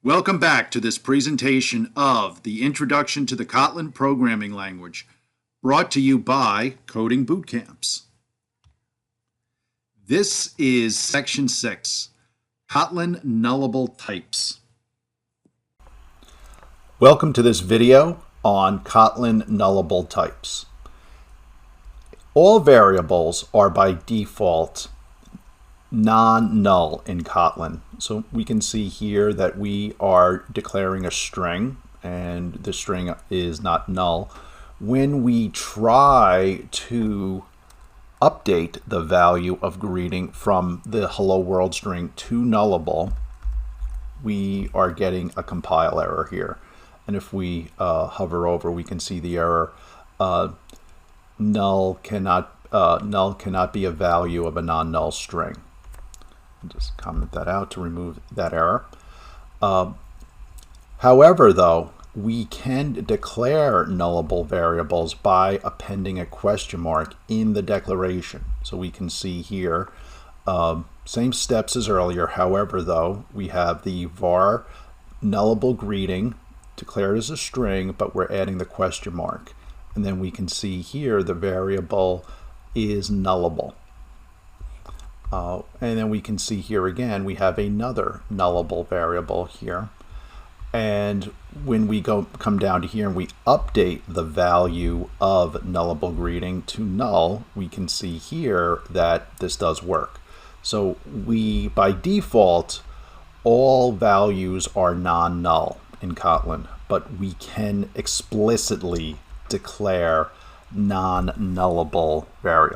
Welcome back to this presentation of the Introduction to the Kotlin Programming Language, brought to you by Coding Bootcamps. This is Section 6, Kotlin Nullable Types. Welcome to this video on Kotlin Nullable Types. All variables are by default non-null in Kotlin. So we can see here that we are declaring a string and the string is not null. When we try to update the value of greeting from the hello world string to nullable, we are getting a compile error here. And if we hover over, we can see the error, null cannot be a value of a non-null string. Just comment that out to remove that error. However, though, we can declare nullable variables by appending a question mark in the declaration. So we can see here, same steps as earlier. However, though, we have the var nullable greeting declared as a string, but we're adding the question mark. And then we can see here the variable is nullable. And then we can see here again, we have another nullable variable here. And when we come down to here and we update the value of nullable greeting to null, we can see here that this does work. So by default, all values are non-null in Kotlin, but we can explicitly declare non-nullable variables.